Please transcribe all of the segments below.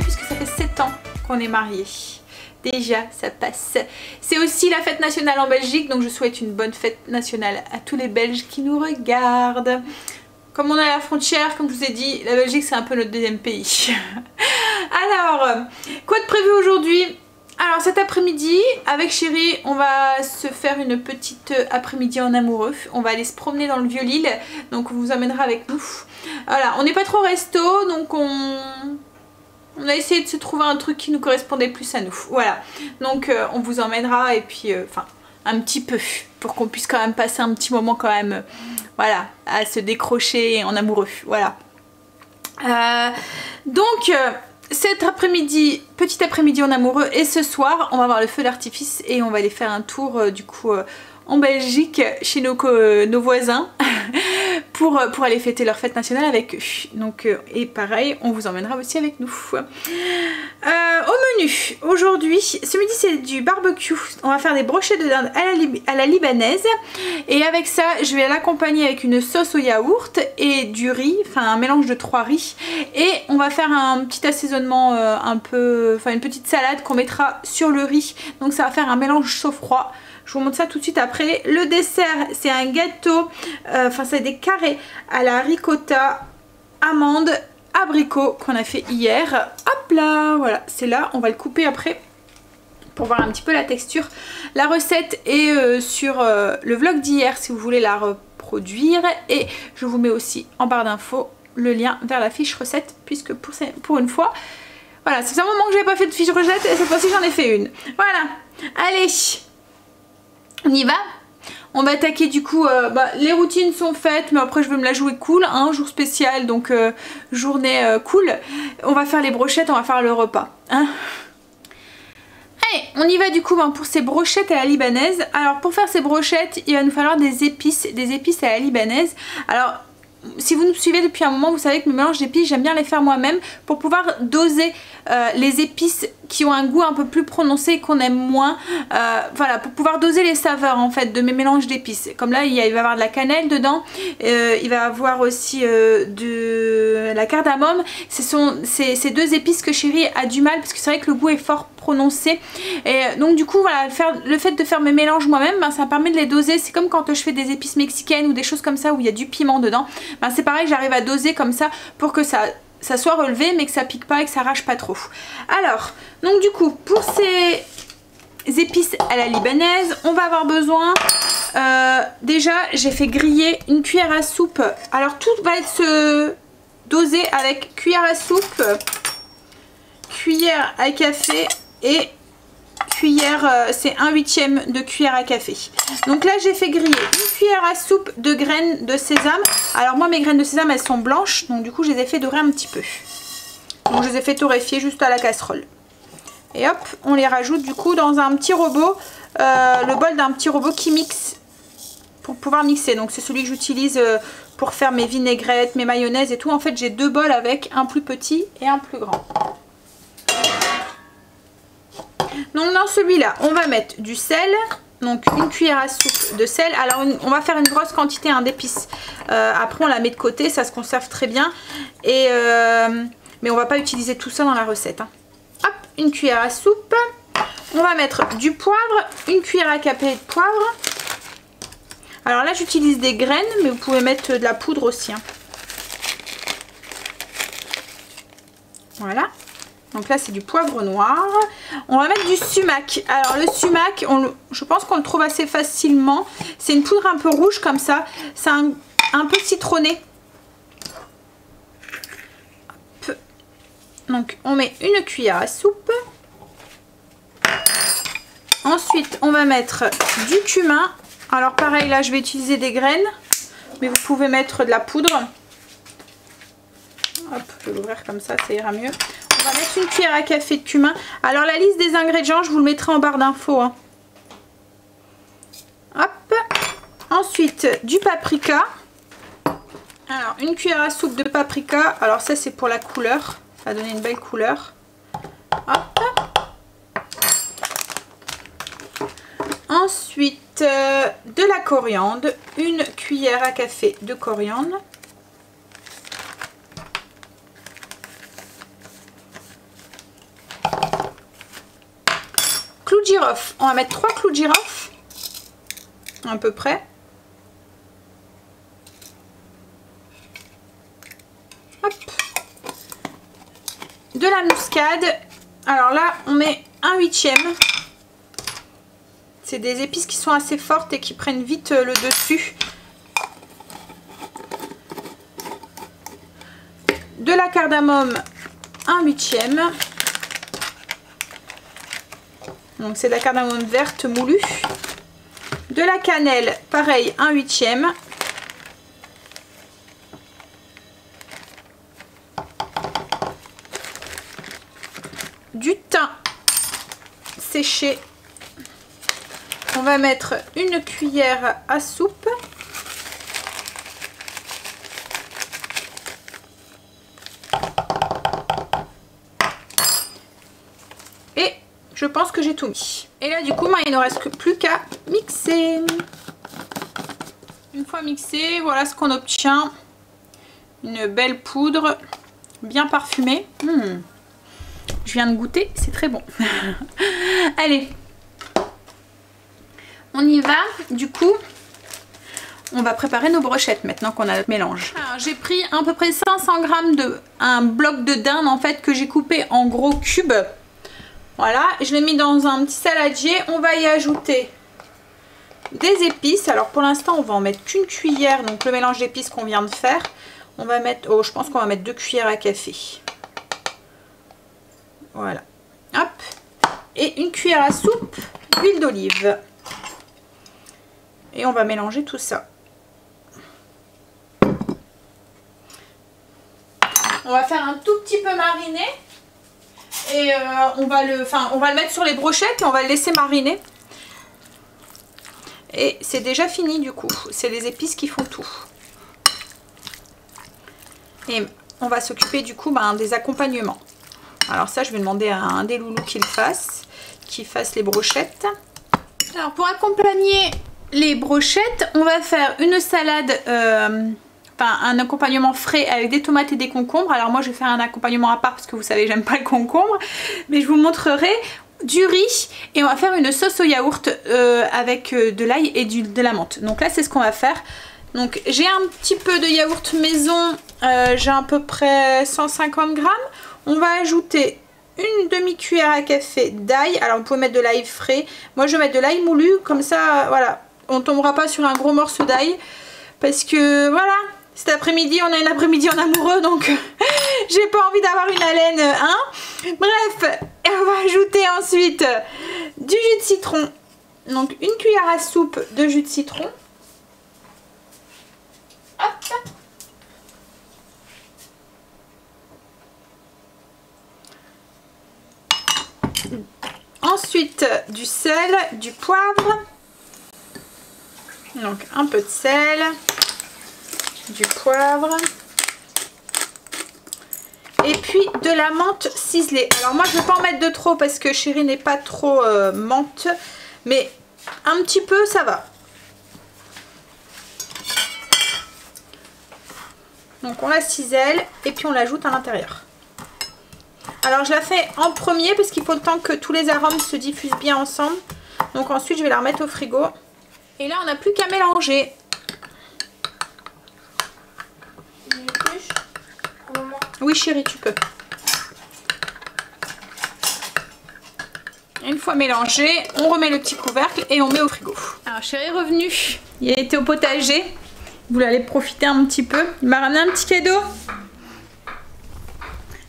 Puisque ça fait 7 ans qu'on est mariés. Déjà, ça passe. C'est aussi la fête nationale en Belgique, donc je souhaite une bonne fête nationale à tous les Belges qui nous regardent. Comme on est à la frontière, comme je vous ai dit, la Belgique c'est un peu notre deuxième pays. Alors, quoi de prévu aujourd'hui? Alors cet après-midi, avec chérie, on va se faire une petite après-midi en amoureux. On va aller se promener dans le Vieux-Lille, donc on vous emmènera avec nous. Voilà, on n'est pas trop resto, donc on a essayé de se trouver un truc qui nous correspondait plus à nous. Voilà, donc on vous emmènera et puis, enfin, un petit peu, pour qu'on puisse quand même passer un petit moment quand même, voilà, à se décrocher en amoureux, voilà. Donc, cet après-midi, petit après-midi en amoureux, et ce soir, on va voir le feu d'artifice et on va aller faire un tour, du coup, en Belgique, chez nos voisins, pour aller fêter leur fête nationale avec eux. Donc, et pareil, on vous emmènera aussi avec nous. Au menu, aujourd'hui, ce midi c'est du barbecue. On va faire des brochettes de dinde à la libanaise. Et avec ça, je vais l'accompagner avec une sauce au yaourt et du riz, enfin un mélange de 3 riz. Et on va faire un petit assaisonnement un peu, enfin une petite salade qu'on mettra sur le riz. Donc ça va faire un mélange chaud-froid. Je vous montre ça tout de suite après. Le dessert, c'est un gâteau, enfin c'est des carrés à la ricotta, amande, abricot qu'on a fait hier. Hop là, voilà, c'est là, on va le couper après pour voir un petit peu la texture. La recette est sur le vlog d'hier si vous voulez la reproduire. Et je vous mets aussi en barre d'infos le lien vers la fiche recette, puisque pour une fois, voilà, c'est un moment que j'avais pas fait de fiche recette et cette fois-ci j'en ai fait une. Voilà, allez, on y va. On va attaquer du coup, les routines sont faites, mais après je vais me la jouer cool, hein, jour spécial, donc journée cool. On va faire les brochettes, on va faire le repas. Hein. Allez, on y va du coup pour ces brochettes à la libanaise. Alors pour faire ces brochettes, il va nous falloir des épices à la libanaise. Alors si vous nous suivez depuis un moment, vous savez que mes mélanges d'épices, j'aime bien les faire moi-même pour pouvoir doser les épices qui ont un goût un peu plus prononcé, qu'on aime moins. Voilà, pour pouvoir doser les saveurs en fait de mes mélanges d'épices. Comme là, il va y avoir de la cannelle dedans, il va y avoir aussi de la cardamome. C'est deux épices que chérie a du mal parce que c'est vrai que le goût est fort prononcé. Et donc du coup, voilà, le fait de faire mes mélanges moi-même, ça me permet de les doser. C'est comme quand je fais des épices mexicaines ou des choses comme ça où il y a du piment dedans. C'est pareil, j'arrive à doser comme ça pour que ça soit relevé mais que ça pique pas et que ça arrache pas trop. Alors, donc du coup, pour ces épices à la libanaise, on va avoir besoin, déjà j'ai fait griller une cuillère à soupe. Alors tout va être dosé avec cuillère à soupe, cuillère à café et cuillère, c'est 1/8 de cuillère à café. Donc là j'ai fait griller une cuillère à soupe de graines de sésame. Alors moi mes graines de sésame elles sont blanches, donc du coup je les ai fait dorer un petit peu. Donc je les ai fait torréfier juste à la casserole. Et hop, on les rajoute du coup dans un petit robot, le bol d'un petit robot qui mixe, pour pouvoir mixer. Donc c'est celui que j'utilise pour faire mes vinaigrettes, mes mayonnaises et tout. En fait j'ai deux bols avec un plus petit et un plus grand. Donc dans celui-là, on va mettre du sel, donc une cuillère à soupe de sel. Alors on va faire une grosse quantité d'épices. Après on la met de côté, ça se conserve très bien. Et, mais on va pas utiliser tout ça dans la recette. Hein. Hop, une cuillère à soupe. On va mettre du poivre, une cuillère à café de poivre. Alors là j'utilise des graines, mais vous pouvez mettre de la poudre aussi. Hein. Voilà. Donc là c'est du poivre noir. On va mettre du sumac. Alors le sumac, je pense qu'on le trouve assez facilement. C'est une poudre un peu rouge comme ça. C'est un peu citronné. Donc on met une cuillère à soupe. Ensuite on va mettre du cumin. Alors pareil, là je vais utiliser des graines, mais vous pouvez mettre de la poudre. Hop, je vais l'ouvrir comme ça ira mieux. On va mettre une cuillère à café de cumin. Alors la liste des ingrédients, je vous le mettrai en barre d'infos, hein. Hop. Ensuite du paprika. Alors une cuillère à soupe de paprika. Alors ça c'est pour la couleur, ça va donner une belle couleur. Hop. Ensuite de la coriandre, une cuillère à café de coriandre. Clous de girofle, on va mettre 3 clous de girofle à peu près. Hop. De la muscade, alors là on met 1/8. C'est des épices qui sont assez fortes et qui prennent vite le dessus. De la cardamome, 1/8. Donc c'est de la cardamome verte moulue. De la cannelle, pareil, 1/8. Du thym séché. On va mettre une cuillère à soupe. Et je pense que j'ai tout mis. Et là du coup, il ne reste plus qu'à mixer. Une fois mixé, voilà ce qu'on obtient. Une belle poudre bien parfumée. Je viens de goûter, c'est très bon. Allez. On y va, du coup, on va préparer nos brochettes maintenant qu'on a notre mélange. Alors j'ai pris à peu près 500 g de un bloc de dinde en fait que j'ai coupé en gros cubes. Voilà, je l'ai mis dans un petit saladier. On va y ajouter des épices. Alors pour l'instant on va en mettre qu'une cuillère, donc le mélange d'épices qu'on vient de faire. On va mettre, je pense qu'on va mettre 2 cuillères à café. Voilà, hop, et une cuillère à soupe d'huile d'olive. Et on va mélanger tout ça. On va faire un tout petit peu mariner. Et on va le mettre sur les brochettes et on va le laisser mariner. Et c'est déjà fini du coup. C'est les épices qui font tout. Et on va s'occuper du coup des accompagnements. Alors ça, je vais demander à un des loulous qu'il fasse les brochettes. Alors pour accompagner les brochettes, on va faire une salade, un accompagnement frais avec des tomates et des concombres. Alors moi je vais faire un accompagnement à part parce que vous savez j'aime pas le concombre, mais je vous montrerai. Du riz et on va faire une sauce au yaourt avec de l'ail et de la menthe. Donc là c'est ce qu'on va faire. Donc j'ai un petit peu de yaourt maison, j'ai à peu près 150 g. On va ajouter une demi-cuillère à café d'ail. Alors vous pouvez mettre de l'ail frais. Moi je vais mettre de l'ail moulu, comme ça voilà, on tombera pas sur un gros morceau d'ail. Parce que voilà, cet après-midi on a une après-midi en amoureux, donc j'ai pas envie d'avoir une haleine, hein. Bref, on va ajouter ensuite du jus de citron. Donc une cuillère à soupe de jus de citron. Hop. Ensuite du sel, du poivre, donc un peu de sel, du poivre et puis de la menthe ciselée. Alors moi je ne vais pas en mettre de trop parce que chérie n'est pas trop menthe, mais un petit peu ça va. Donc on la cisèle et puis on l'ajoute à l'intérieur. Alors je la fais en premier parce qu'il faut le temps que tous les arômes se diffusent bien ensemble. Donc ensuite je vais la remettre au frigo. Et là on n'a plus qu'à mélanger. Oui chérie, tu peux. Une fois mélangé, on remet le petit couvercle et on met au frigo. Alors chérie est revenu. Il a été au potager. Vous voulez aller profiter un petit peu. Il m'a ramené un petit cadeau.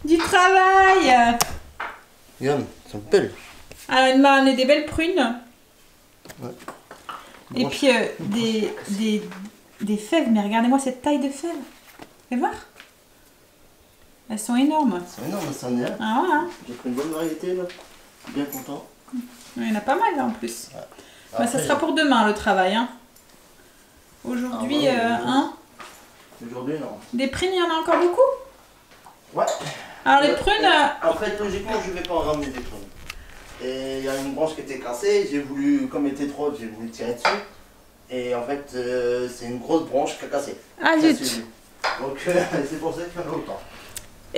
Du travail. Regarde, elles sont belles. Alors, il m'a amené des belles prunes. Ouais. Et Bon, puis des fèves. Mais regardez-moi cette taille de fèves. Fais voir. Elles sont énormes. c'est énorme, ça en est là. Ah voilà. J'ai pris une bonne variété là. Bien content. Il y en a pas mal là en plus. Ouais. Bah, ça sera pour demain le travail. Hein. Aujourd'hui, hein. Aujourd'hui, non. Des prunes, il y en a encore beaucoup? Ouais. Alors les prunes... En fait, logiquement, je vais pas en ramener des prunes. Et il y a une branche qui était cassée, j'ai voulu, comme elle était trop haute, j'ai voulu tirer dessus. Et en fait, c'est une grosse branche qui a cassé. Ah zut. Donc c'est pour ça qu'il y en a autant.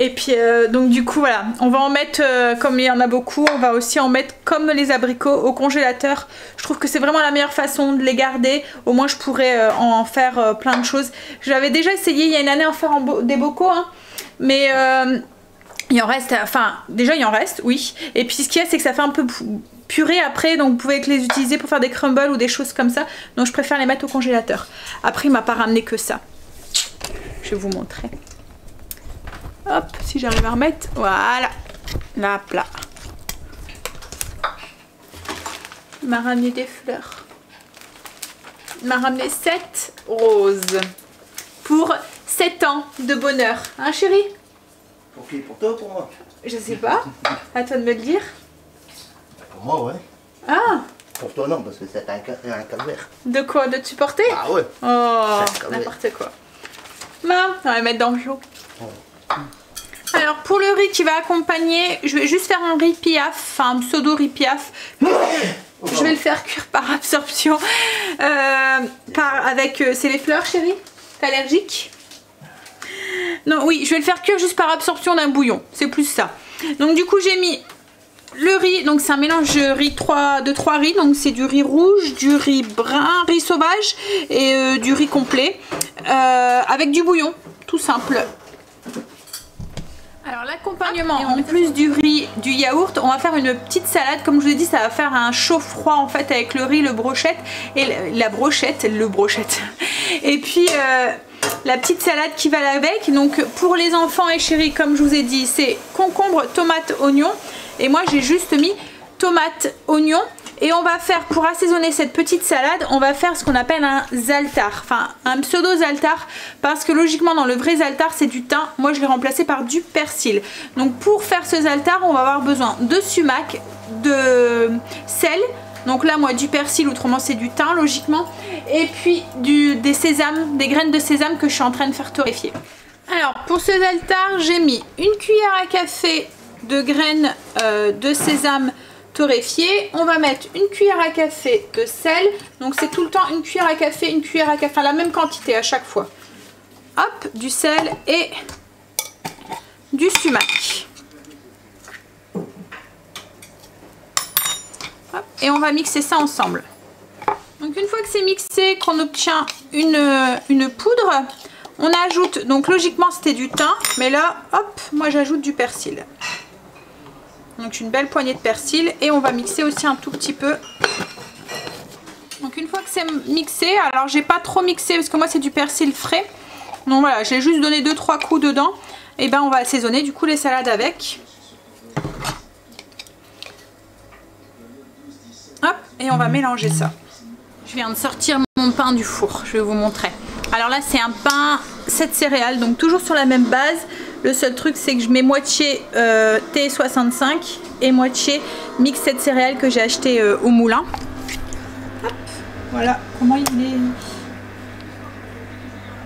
Et puis donc du coup voilà, on va en mettre, comme il y en a beaucoup, on va aussi en mettre comme les abricots au congélateur. Je trouve que c'est vraiment la meilleure façon de les garder. Au moins je pourrais en faire plein de choses. J'avais déjà essayé il y a une année en faire des bocaux, hein, mais il en reste, enfin déjà il en reste, oui. Et puis ce qu'il y a c'est que ça fait un peu purée après, donc vous pouvez les utiliser pour faire des crumbles ou des choses comme ça. Donc je préfère les mettre au congélateur. Après il m'a pas ramené que ça. Je vais vous montrer. Hop, si j'arrive à remettre, voilà, là, plat. Il m'a ramené des fleurs. Il m'a ramené 7 roses. Pour 7 ans de bonheur. Hein chérie? Pour qui? Pour toi ou pour moi? Je sais pas. À toi de me le dire. Pour moi, ouais. Ah! Pour toi, non, parce que c'est un calvaire. De quoi? De te supporter? Ah ouais. Oh, n'importe quoi. Bah, on va le mettre dans le lot. Alors pour le riz qui va accompagner, je vais juste faire un riz piaf, enfin un pseudo riz piaf. Je vais le faire cuire par absorption. C'est les fleurs chérie? T'es allergique? Non, oui, je vais le faire cuire juste par absorption d'un bouillon. C'est plus ça. Donc du coup j'ai mis le riz, donc c'est un mélange de riz de 3 riz. Donc c'est du riz rouge, du riz brun, riz sauvage et du riz complet. Avec du bouillon, tout simple. Alors l'accompagnement, en plus du riz, du yaourt, on va faire une petite salade. Comme je vous ai dit, ça va faire un chaud-froid en fait avec le riz, le brochette et le brochette. Et puis la petite salade qui va avec. Donc pour les enfants et chéris, comme je vous ai dit, c'est concombre, tomate, oignon. Et moi j'ai juste mis tomate, oignon. Et on va faire, pour assaisonner cette petite salade, on va faire ce qu'on appelle un za'atar. Enfin, un pseudo za'atar. Parce que logiquement, dans le vrai za'atar, c'est du thym. Moi, je l'ai remplacé par du persil. Donc, pour faire ce za'atar, on va avoir besoin de sumac, de sel. Donc là, moi, du persil, autrement, c'est du thym, logiquement. Et puis, des sésames, des graines de sésame que je suis en train de faire torréfier. Alors, pour ce za'atar, j'ai mis une cuillère à café de graines de sésame torréfié. On va mettre une cuillère à café de sel. Donc c'est tout le temps une cuillère à café, enfin la même quantité à chaque fois. Hop, du sel et du sumac. Hop, et on va mixer ça ensemble. Donc une fois que c'est mixé, qu'on obtient une poudre, on ajoute, donc logiquement c'était du thym, mais là, hop, moi j'ajoute du persil. Donc une belle poignée de persil et on va mixer aussi un tout petit peu. Donc une fois que c'est mixé, alors j'ai pas trop mixé parce que moi c'est du persil frais. Donc voilà, j'ai juste donné 2-3 coups dedans. Et ben on va assaisonner du coup les salades avec. Hop, et on va mélanger ça. Je viens de sortir mon pain du four, je vais vous montrer. Alors là c'est un pain 7 céréales, donc toujours sur la même base. Le seul truc c'est que je mets moitié T65 et moitié mix 7 céréales que j'ai acheté au moulin. Hop, voilà comment il est.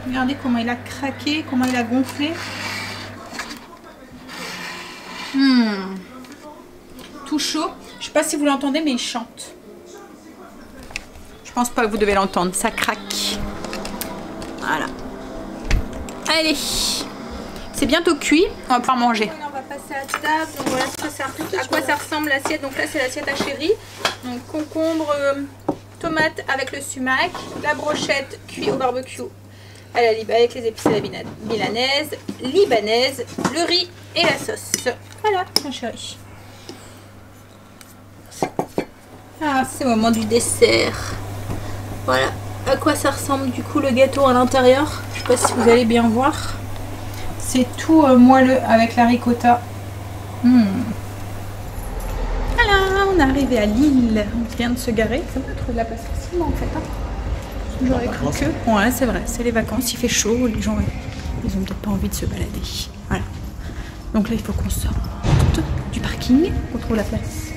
Regardez comment il a craqué, comment il a gonflé. Tout chaud. Je sais pas si vous l'entendez mais il chante. Je pense pas que vous devez l'entendre, ça craque. Voilà. Allez. C'est bientôt cuit, on va pouvoir manger. Voilà, on va passer à table. Donc voilà à quoi ça ressemble l'assiette. Donc là c'est l'assiette à chérie. Donc concombre, tomate avec le sumac, la brochette cuite au barbecue avec les épices à la libanaise, le riz et la sauce. Voilà ma chérie. Ah, c'est le moment du dessert. Voilà à quoi ça ressemble du coup le gâteau à l'intérieur. Je sais pas si vous allez bien voir. C'est tout moelleux avec la ricotta. Voilà, on est arrivé à Lille. On vient de se garer. Ça va trouver de la place facilement en fait. Hein. J'aurais cru que... Ouais, c'est vrai, c'est les vacances, il fait chaud, les gens ils ont peut-être pas envie de se balader. Voilà. Donc là, il faut qu'on sorte du parking, qu'on trouve la place.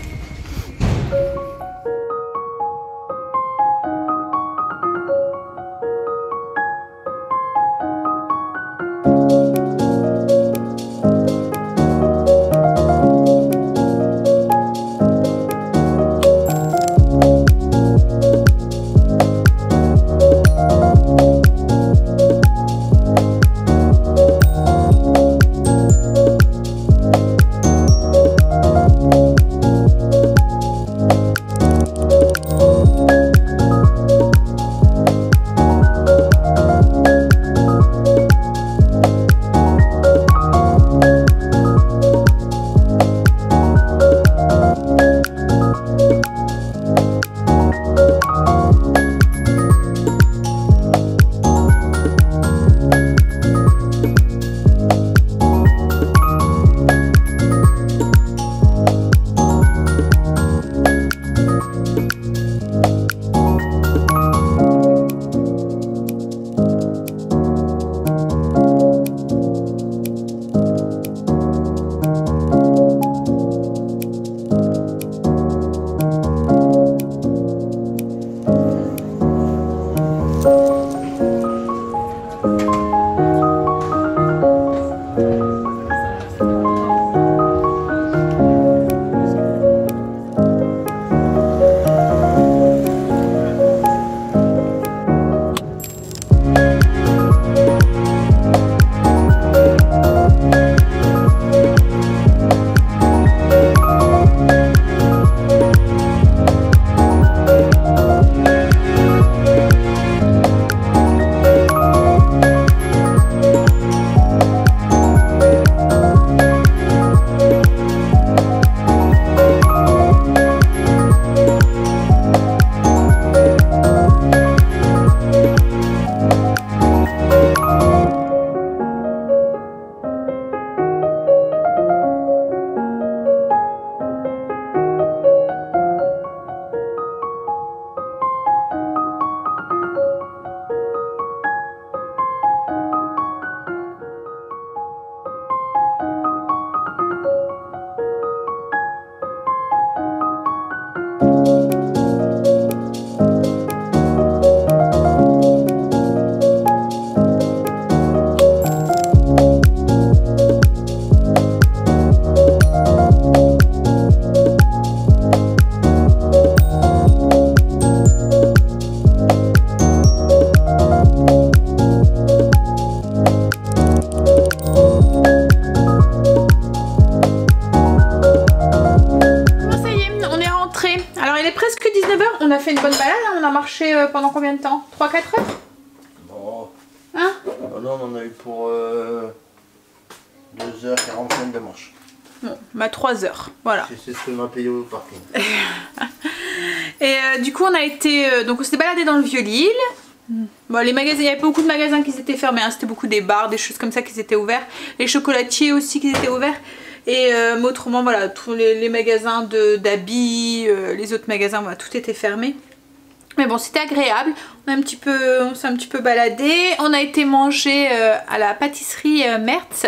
fait une bonne balade, hein. On a marché pendant combien de temps? 3-4 heures? Non. Hein? Oh non, on en a eu pour 2h45 de marche. Bon, bah 3 heures, voilà. C'est ce qu'on a payé au parking. Et du coup on a été, donc on s'était baladé dans le Vieux-Lille. Bon, les magasins, il y avait beaucoup de magasins qui étaient fermés, hein. C'était beaucoup des bars, des choses comme ça qui étaient ouverts. Les chocolatiers aussi qui étaient ouverts. Et mais autrement voilà, tous les magasins d'habits, les autres magasins, voilà, tout était fermé. Mais bon, c'était agréable. On s'est un petit peu baladé. On a été manger à la pâtisserie Mertz.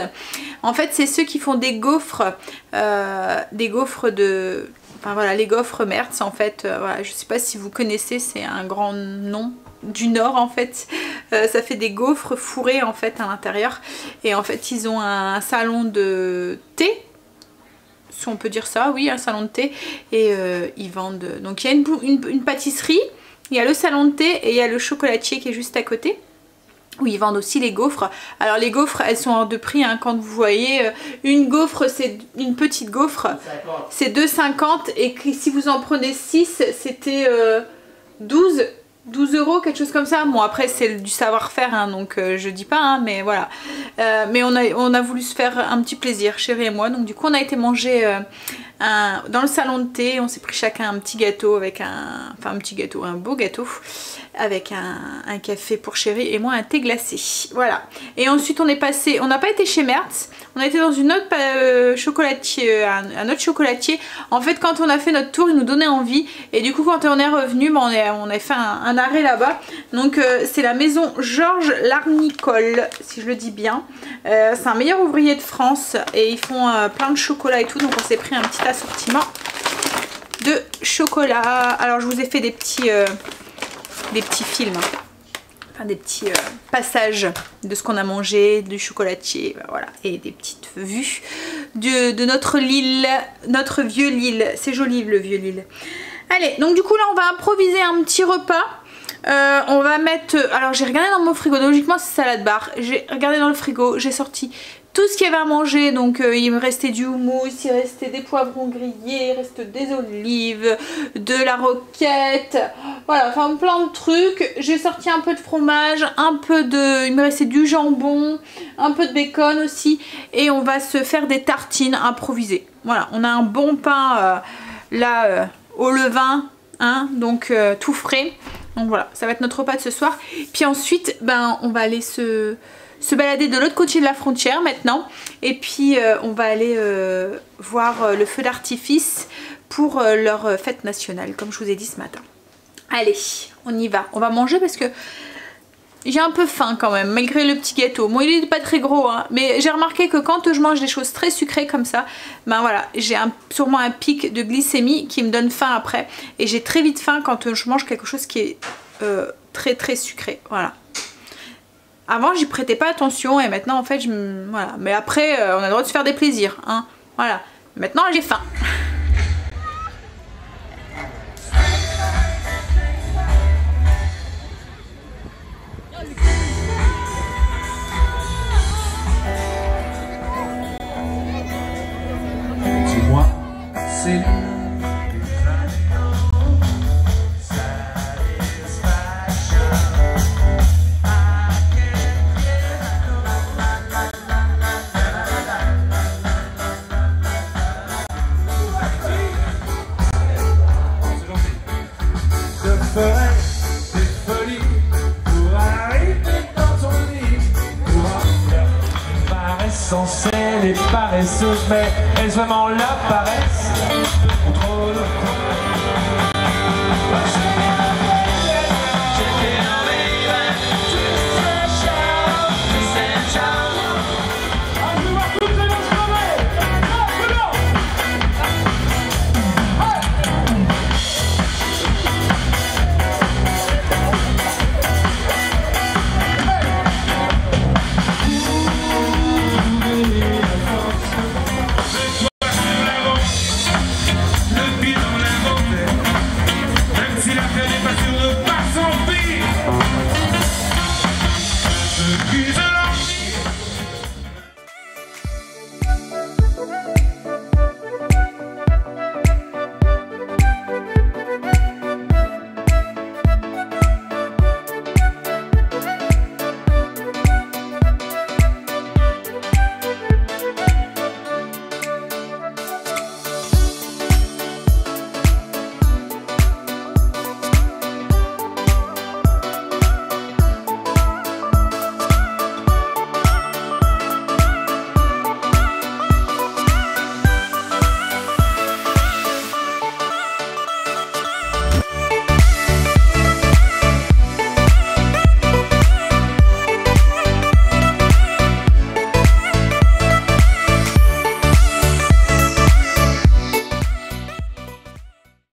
En fait, c'est ceux qui font des gaufres de... Enfin voilà, les gaufres Mertz en fait. Voilà, je sais pas si vous connaissez, c'est un grand nom du Nord en fait. Ça fait des gaufres fourrées en fait à l'intérieur. Et en fait, ils ont un salon de thé. Si on peut dire ça, oui, un salon de thé. Et ils vendent... Donc il y a une pâtisserie. Il y a le salon de thé et il y a le chocolatier qui est juste à côté, où ils vendent aussi les gaufres. Alors les gaufres, elles sont hors de prix, hein. Quand vous voyez une gaufre, c'est une petite gaufre, c'est 2,50 et si vous en prenez 6, c'était 12 €, quelque chose comme ça. Bon, après c'est du savoir-faire, hein, donc je dis pas, hein, mais voilà. Mais on a voulu se faire un petit plaisir, chérie et moi. Donc du coup on a été manger dans le salon de thé. On s'est pris chacun un petit gâteau avec un beau gâteau avec un café pour chérie et moi un thé glacé. Voilà. Et ensuite on n'a pas été chez Mertz, on a été dans une autre chocolatier, un autre chocolatier. En fait quand on a fait notre tour il nous donnait envie et du coup quand on est revenu on a fait un arrêt là-bas. Donc c'est la maison Georges Larnicole si je le dis bien. C'est un meilleur ouvrier de France et ils font plein de chocolat et tout, donc on s'est pris un petit assortiment de chocolat. Alors je vous ai fait des petits films, enfin des petits passages de ce qu'on a mangé, du chocolatier, voilà, et des petites vues de notre Lille, notre vieux Lille. C'est joli le vieux Lille. Allez, donc du coup là on va improviser un petit repas. On va mettre, alors j'ai regardé dans mon frigo, logiquement c'est salade bar, j'ai regardé dans le frigo, j'ai sorti tout ce qu'il y avait à manger, donc il me restait du houmous, il restait des poivrons grillés, il reste des olives, de la roquette, voilà, enfin plein de trucs. J'ai sorti un peu de fromage, il me restait du jambon, un peu de bacon aussi, et on va se faire des tartines improvisées. Voilà, on a un bon pain là au levain, hein, donc tout frais. Donc voilà, ça va être notre repas de ce soir. Puis ensuite, on va aller se balader de l'autre côté de la frontière maintenant. Et puis on va aller voir le feu d'artifice pour leur fête nationale, comme je vous ai dit ce matin. Allez, on y va. On va manger parce que j'ai un peu faim quand même, malgré le petit gâteau. Bon, il n'est pas très gros, hein, mais j'ai remarqué que quand je mange des choses très sucrées comme ça, voilà, j'ai sûrement un pic de glycémie qui me donne faim après. Et j'ai très vite faim quand je mange quelque chose qui est très très sucré. Voilà. Avant, j'y prêtais pas attention et maintenant, en fait, voilà. Mais après, on a le droit de se faire des plaisirs, hein. Voilà. Maintenant, j'ai faim. Dis-moi, c'est censées les paresseuses, mais elles vraiment la paresse.